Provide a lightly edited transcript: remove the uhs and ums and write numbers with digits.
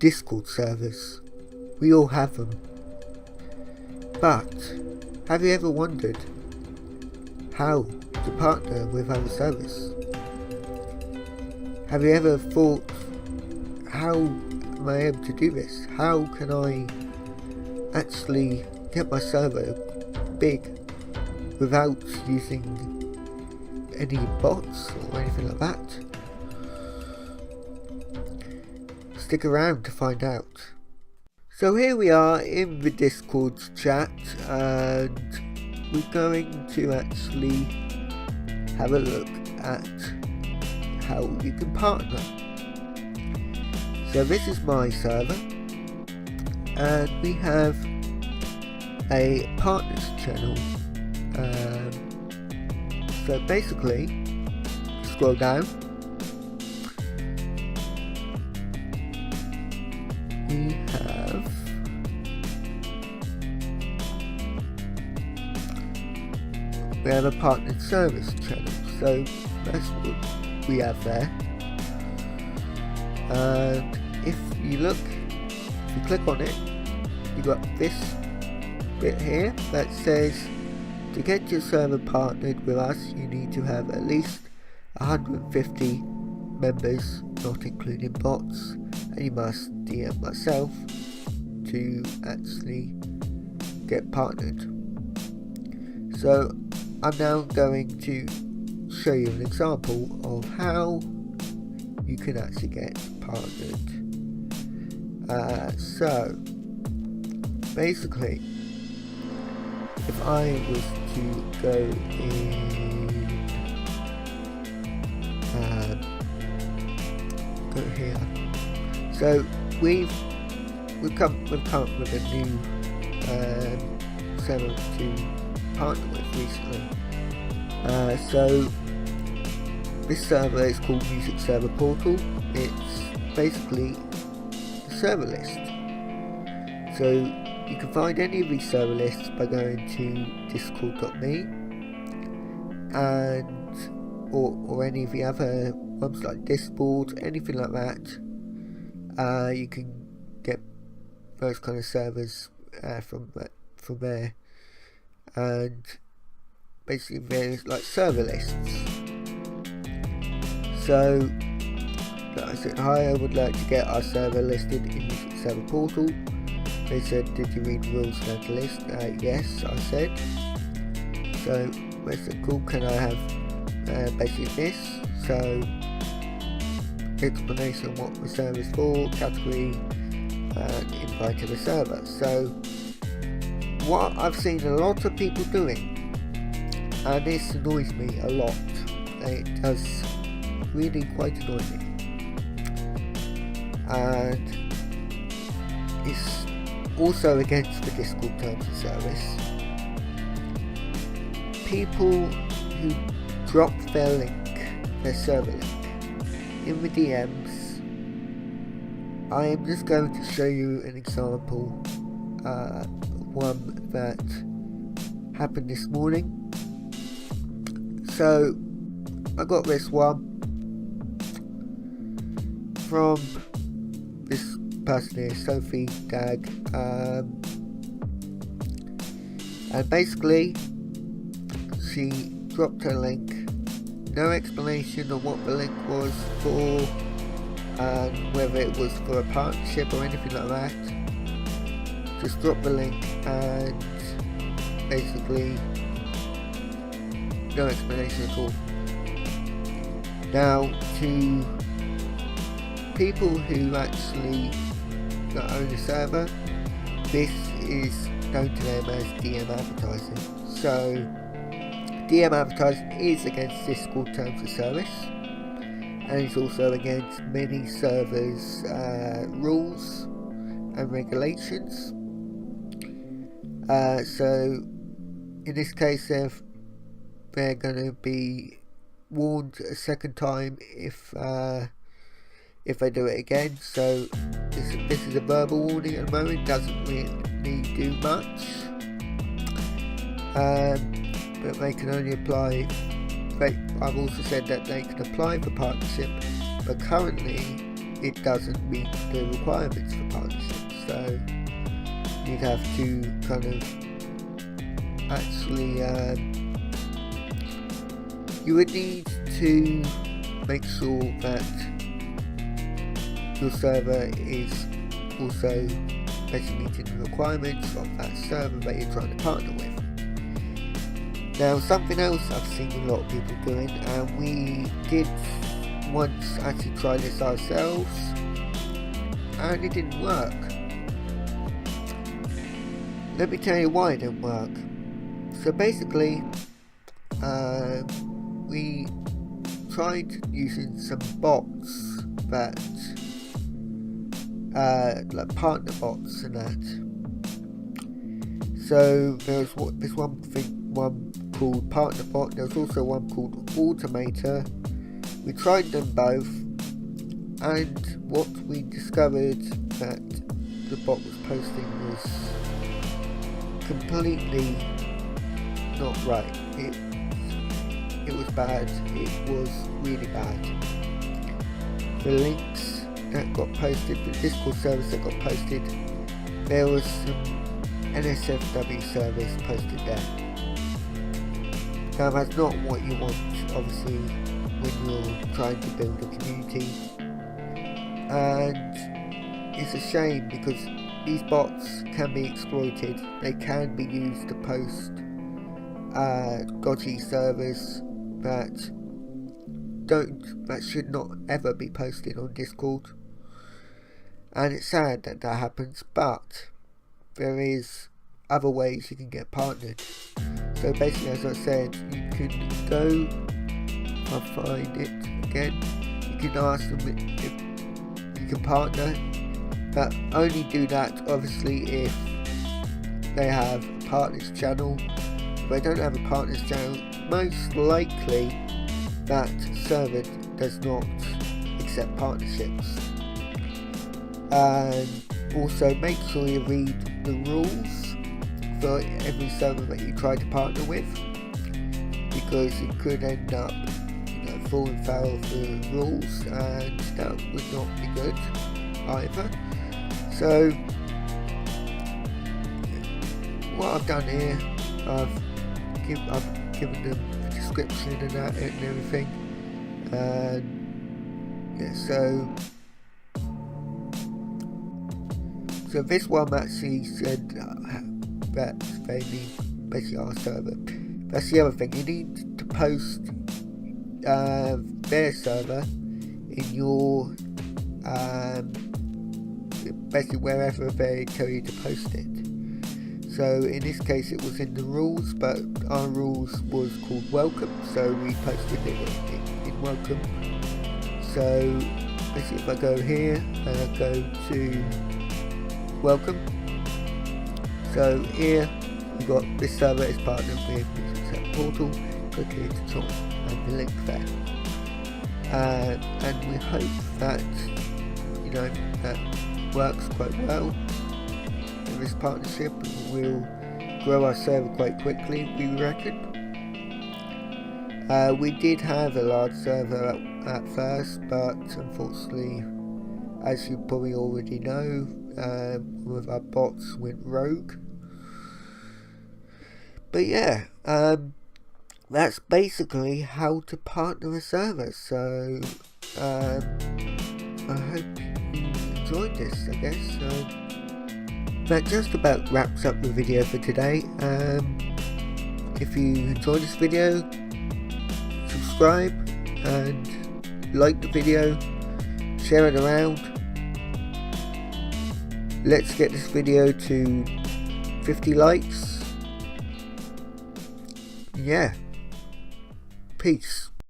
Discord servers. We all have them. But have you ever wondered how to partner with other servers? Have you ever thought, how am I able to do this? How can I actually get my server big without using any bots or anything like that? Stick around to find out. So here we are in the Discord chat, and we're going to actually have a look at how you can partner. So this is my server, and we have a partners channel. So basically, scroll down, we have a partnered service channel. So that's what we have there. And if you click on it, you got this bit here that says, to get your server partnered with us, you need to have at least 150 members, not including bots, and you must DM myself to actually get partnered. So I'm now going to show you an example of how you can actually get partnered. So basically, if I was to go in, go here. So we've come up with a new server to partner with recently. So this server is called Music Server Portal. It's basically a server list. So you can find any of these server lists by going to discord.me and or any of the other ones like Discord, anything like that. You can get those kind of servers from there, and basically there's like server lists. So like I said, hi, I would like to get our server listed in Music Server Portal. They said, did you read the rules about the list? Yes, I said. So they said, cool, can I have basically this? So explanation of what the server is for, category, and invite to the server. So what I've seen a lot of people doing, and this annoys me a lot, it does really quite annoy me, and it's also against the Discord terms of service. People who drop their link, their server link, in the DMs. I am just going to show you an example, one that happened this morning. So I got this one from this person here, Sophie Dag, and basically she dropped her link, no explanation of what the link was for and whether it was for a partnership or anything like that. Just dropped the link and basically no explanation at all. Now, to people who actually own a server, this is known to them as DM advertising. So DM advertising is against Discord terms of service, and it's also against many servers' rules and regulations. So in this case, they're going to be warned a second time if they do it again. So this is a verbal warning at the moment, doesn't really do much, but they can only apply. I've also said that they can apply for partnership, but currently it doesn't meet the requirements for partnership. So you'd have to kind of actually you would need to make sure that your server is also basically meeting the requirements of that server that you're trying to partner with. Now, something else I've seen a lot of people doing, and we did once actually try this ourselves, and it didn't work. Let me tell you why it didn't work. So basically, we tried using some bots that like partner bots and that. So there's this one called partner bot. There's also one called automator. We tried them both, and what we discovered that the bot was posting was completely not right. It was bad. It was really bad. The links that got posted, the Discord service that got posted, there was some NSFW service posted there. Now that's not what you want, obviously, when you're trying to build a community, and it's a shame because these bots can be exploited. They can be used to post dodgy servers that should not ever be posted on Discord, and it's sad that that happens, but there is other ways you can get partnered. So basically, as I said, you can go, I'll find it again, you can ask them if you can partner, but only do that obviously if they have a partners channel. If they don't have a partners channel, most likely that server does not accept partnerships. And also make sure you read the rules for every server that you try to partner with, because it could end up, falling foul of the rules, and that would not be good either. So what I've done here, I've given them the description and that and everything, and yeah, so this one actually said that they need basically our server. That's the other thing, you need to post their server in your basically wherever they tell you to post it. So in this case it was in the rules, but our rules was called welcome, so we posted it in welcome. So basically if I go here and I go to welcome, so here we've got this server is partnered with this portal, click here to join and the link there, and we hope that that works quite well in this partnership. We'll grow our server quite quickly, we reckon. We did have a large server at first, but unfortunately, as you probably already know, one of our bots went rogue. But yeah, that's basically how to partner a server. So I hope you enjoyed this, I guess. That just about wraps up the video for today. If you enjoyed this video, subscribe and like the video, share it around. Let's get this video to 50 likes. Yeah. Peace.